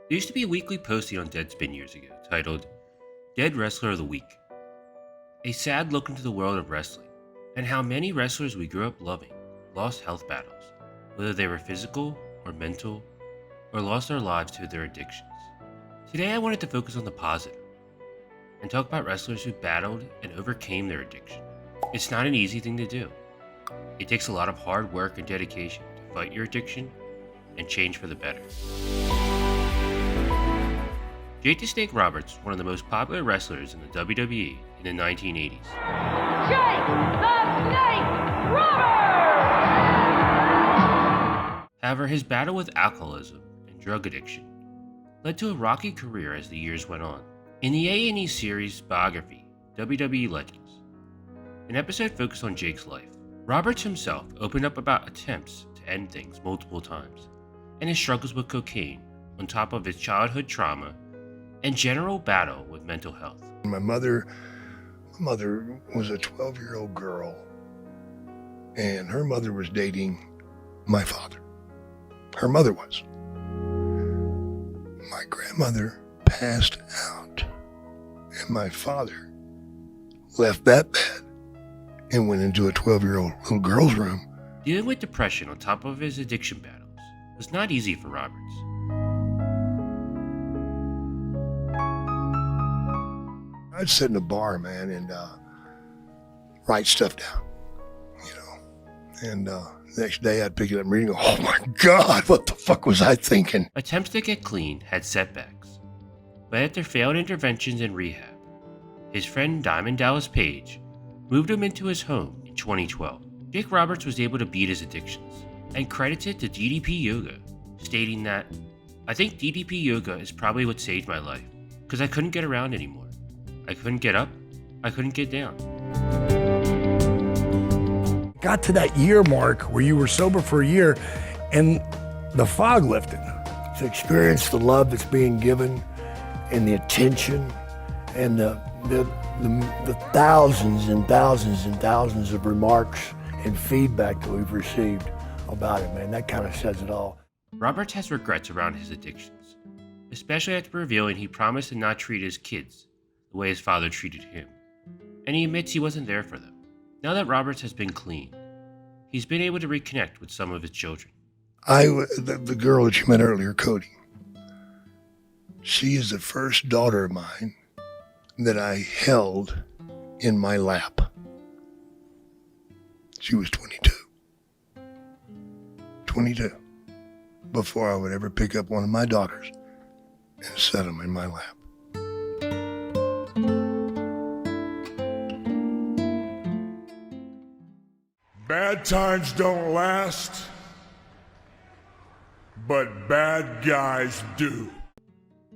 There used to be a weekly posting on Deadspin years ago titled Dead Wrestler of the Week, a sad look into the world of wrestling and how many wrestlers we grew up loving lost health battles, whether they were physical or mental, or lost their lives to their addictions. Today I wanted to focus on the positive and talk about wrestlers who battled and overcame their addiction. It's not an easy thing to do. It takes a lot of hard work and dedication to fight your addiction and change for the better. Jake the Snake Roberts, one of the most popular wrestlers in the WWE in the 1980s. Jake the Snake Roberts! However, his battle with alcoholism and drug addiction led to a rocky career as the years went on. In the A&E series biography, WWE Legends, an episode focused on Jake's life, Roberts himself opened up about attempts to end things multiple times, and his struggles with cocaine, on top of his childhood trauma and general battle with mental health. My mother was a 12-year-old girl, and her mother was dating my father. Her mother was. My grandmother passed out, and my father left that bed and went into a 12-year-old little girl's room. Dealing with depression on top of his addiction battles was not easy for Roberts. I'd sit in a bar, man, and write stuff down, and the next day I'd pick it up and read and go, oh my God, what the fuck was I thinking? Attempts to get clean had setbacks, but after failed interventions and rehab, his friend Diamond Dallas Page moved him into his home in 2012. Jake Roberts was able to beat his addictions and credited to DDP Yoga, stating that, I think DDP Yoga is probably what saved my life, because I couldn't get around anymore. I couldn't get up, I couldn't get down. Got to that year mark where you were sober for a year and the fog lifted. To experience the love that's being given and the attention and the thousands and thousands and thousands of remarks and feedback that we've received about it, man, that kind of says it all. Roberts has regrets around his addictions, especially after revealing he promised to not treat his kids the way his father treated him, and he admits he wasn't there for them. Now that Roberts has been clean, he's been able to reconnect with some of his children. The girl that you met earlier, Cody, she is the first daughter of mine that I held in my lap. She was 22. 22. Before I would ever pick up one of my daughters and set them in my lap. Bad times don't last, but bad guys do.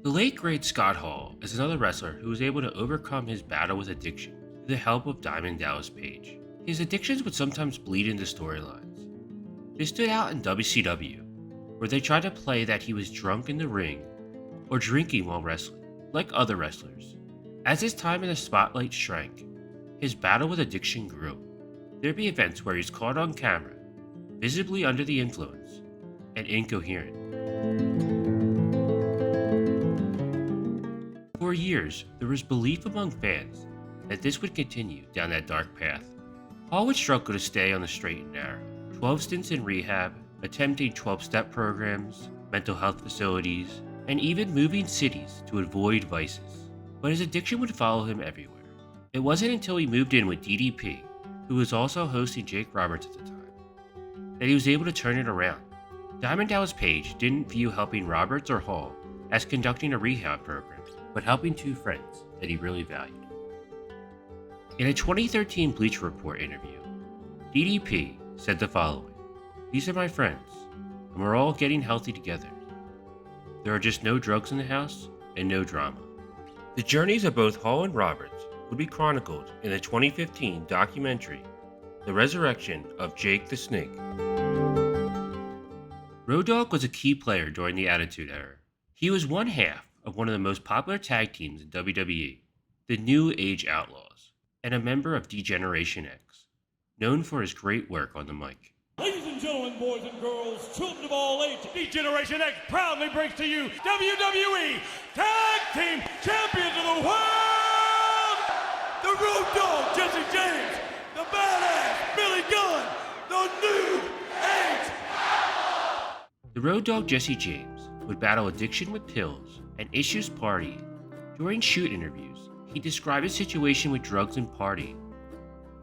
The late great Scott Hall is another wrestler who was able to overcome his battle with addiction with the help of Diamond Dallas Page. His addictions would sometimes bleed into storylines. This stood out in WCW, where they tried to play that he was drunk in the ring or drinking while wrestling, like other wrestlers. As his time in the spotlight shrank, his battle with addiction grew. There'd be events where he's caught on camera, visibly under the influence, and incoherent. For years, there was belief among fans that this would continue down that dark path. Hall would struggle to stay on the straight and narrow. 12 stints in rehab, attempting 12-step programs, mental health facilities, and even moving cities to avoid vices. But his addiction would follow him everywhere. It wasn't until he moved in with DDP, who was also hosting Jake Roberts at the time, that he was able to turn it around. Diamond Dallas Page didn't view helping Roberts or Hall as conducting a rehab program, but helping two friends that he really valued. In a 2013 Bleacher Report interview, DDP said the following, "These are my friends, and we're all getting healthy together. There are just no drugs in the house and no drama." The journeys of both Hall and Roberts would be chronicled in the 2015 documentary, The Resurrection of Jake the Snake. Road Dogg was a key player during the Attitude Era. He was one half of one of the most popular tag teams in WWE, the New Age Outlaws, and a member of D-Generation X, known for his great work on the mic. Ladies and gentlemen, boys and girls, children of all ages, D-Generation X proudly brings to you WWE Tag Team Champions of the World! The Road Dogg, Jesse James, the Badass, Billy Gunn, the New Age! The Road Dogg Jesse James would battle addiction with pills and issues partying. During shoot interviews, he described his situation with drugs and partying,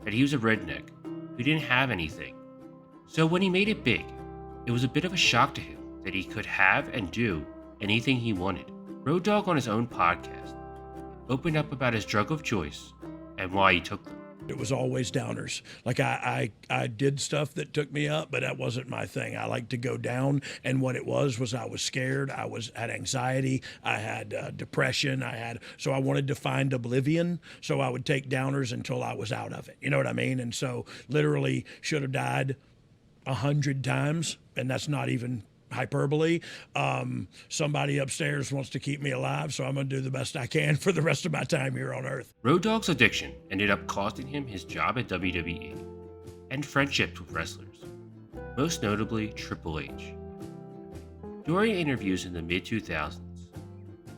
that he was a redneck who didn't have anything. So when he made it big, it was a bit of a shock to him that he could have and do anything he wanted. Road Dogg on his own podcast opened up about his drug of choice and why he took them. It was always downers. Like I did stuff that took me up, but that wasn't my thing. I like to go down, and what it was I was scared. I had anxiety. I had depression. So I wanted to find oblivion. So I would take downers until I was out of it. You know what I mean? And so literally should have died 100 times, and that's not even hyperbole. Somebody upstairs wants to keep me alive, so I'm going to do the best I can for the rest of my time here on Earth. Road Dogg's addiction ended up costing him his job at WWE and friendships with wrestlers, most notably Triple H. During interviews in the mid-2000s,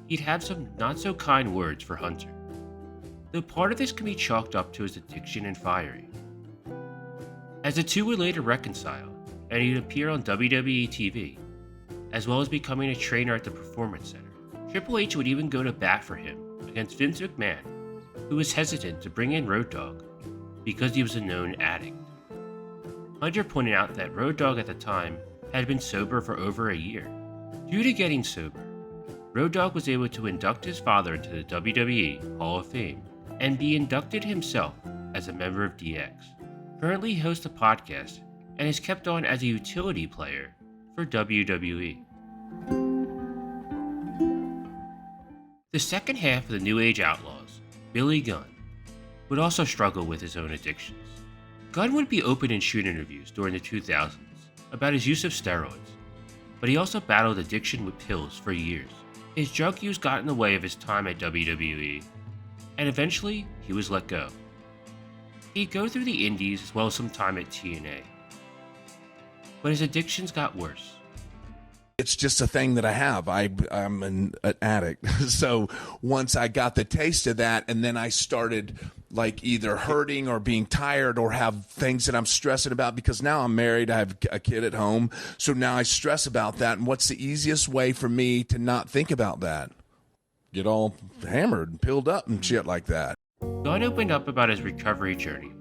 he'd have some not-so-kind words for Hunter, though part of this can be chalked up to his addiction and firing. As the two would later reconcile, and he'd appear on WWE TV, as well as becoming a trainer at the Performance Center. Triple H would even go to bat for him against Vince McMahon, who was hesitant to bring in Road Dogg because he was a known addict. Hunter pointed out that Road Dogg at the time had been sober for over a year. Due to getting sober, Road Dogg was able to induct his father into the WWE Hall of Fame and be inducted himself as a member of DX. Currently, he hosts a podcast and is kept on as a utility player for WWE. The second half of the New Age Outlaws, Billy Gunn, would also struggle with his own addictions. Gunn would be open in shoot interviews during the 2000s about his use of steroids, but he also battled addiction with pills for years. His drug use got in the way of his time at WWE, and eventually he was let go. He'd go through the indies as well as some time at TNA, but his addictions got worse. It's just a thing that I have. I'm an addict. So once I got the taste of that, and then I started like either hurting or being tired or have things that I'm stressing about, because now I'm married, I have a kid at home. So now I stress about that. And what's the easiest way for me to not think about that? Get all hammered and pilled up and shit like that. Gunn opened up about his recovery journey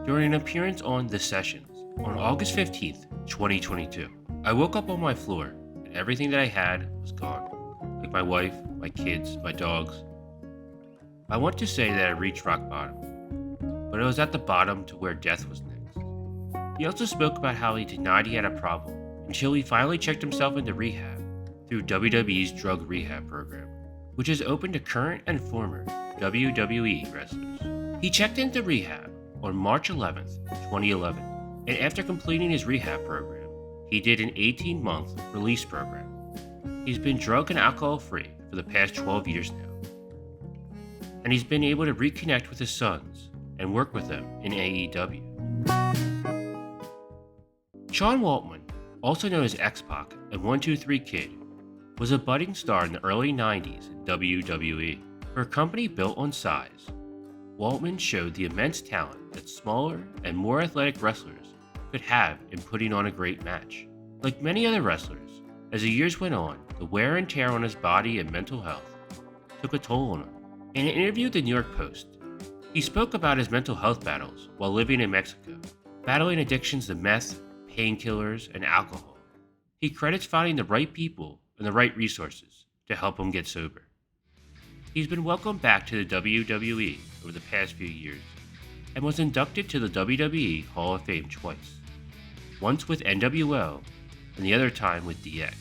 during an appearance on The Sessions on August 15th, 2022. I woke up on my floor and everything that I had was gone. Like my wife, my kids, my dogs. I want to say that I reached rock bottom, but it was at the bottom to where death was next. He also spoke about how he denied he had a problem until he finally checked himself into rehab through WWE's drug rehab program, which is open to current and former WWE wrestlers. He checked into rehab on March 11th, 2011, and after completing his rehab program, he did an 18-month release program. He's been drug and alcohol free for the past 12 years now, and he's been able to reconnect with his sons and work with them in AEW. Sean Waltman, also known as X-Pac and 123 Kid, was a budding star in the early 90s in WWE. For a company built on size, Waltman showed the immense talent that smaller and more athletic wrestlers could have in putting on a great match. Like many other wrestlers, as the years went on, the wear and tear on his body and mental health took a toll on him. In an interview with the New York Post, he spoke about his mental health battles while living in Mexico, battling addictions to meth, painkillers, and alcohol. He credits finding the right people and the right resources to help him get sober. He's been welcomed back to the WWE over the past few years and was inducted to the WWE Hall of Fame twice, once with NWO and the other time with DX.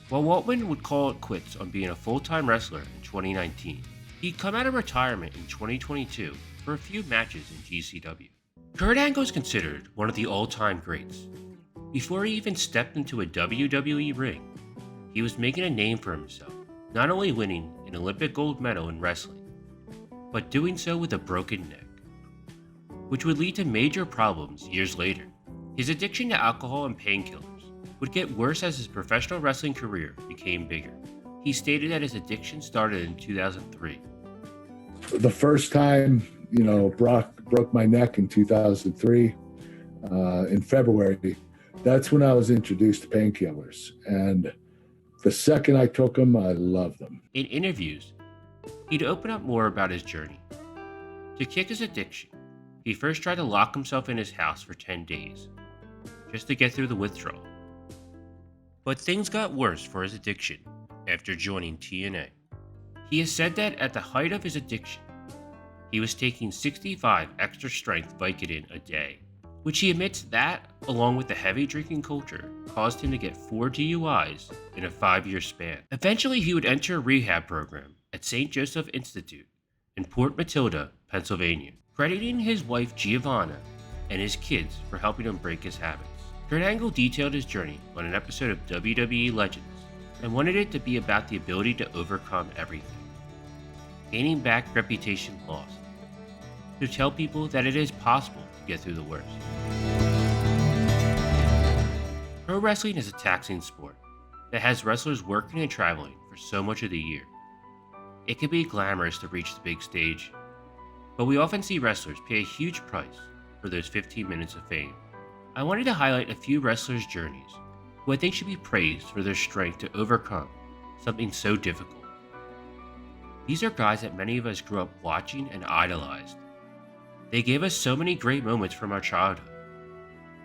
While Waltman would call it quits on being a full-time wrestler in 2019, he'd come out of retirement in 2022 for a few matches in GCW. Kurt Angle is considered one of the all-time greats. Before he even stepped into a WWE ring, he was making a name for himself, not only winning an Olympic gold medal in wrestling, but doing so with a broken neck, which would lead to major problems years later. His addiction to alcohol and painkillers would get worse as his professional wrestling career became bigger. He stated that his addiction started in 2003. The first time, broke my neck in 2003 in February. That's when I was introduced to painkillers. And the second I took them, I loved them. In interviews, he'd open up more about his journey. To kick his addiction, he first tried to lock himself in his house for 10 days, just to get through the withdrawal. But things got worse for his addiction after joining TNA. He has said that at the height of his addiction, he was taking 65 extra strength Vicodin a day, which he admits that, along with the heavy drinking culture, caused him to get 4 DUIs in a 5-year span. Eventually, he would enter a rehab program at St. Joseph Institute in Port Matilda, Pennsylvania, crediting his wife Giovanna and his kids for helping him break his habits. Kurt Angle detailed his journey on an episode of WWE Legends and wanted it to be about the ability to overcome everything, gaining back reputation lost, to tell people that it is possible to get through the worst. Pro wrestling is a taxing sport that has wrestlers working and traveling for so much of the year. It can be glamorous to reach the big stage, but we often see wrestlers pay a huge price for those 15 minutes of fame. I wanted to highlight a few wrestlers' journeys who I think should be praised for their strength to overcome something so difficult. These are guys that many of us grew up watching and idolized. They gave us so many great moments from our childhood,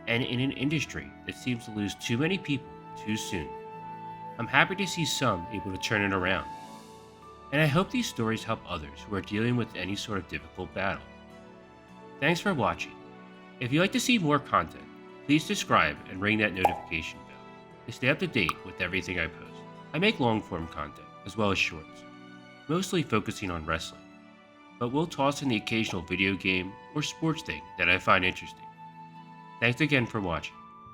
and in an industry that seems to lose too many people too soon, I'm happy to see some able to turn it around. And I hope these stories help others who are dealing with any sort of difficult battle. Thanks for watching. If you'd like to see more content, please subscribe and ring that notification bell to stay up to date with everything I post. I make long-form content as well as shorts, mostly focusing on wrestling, but we'll toss in the occasional video game or sports thing that I find interesting. Thanks again for watching.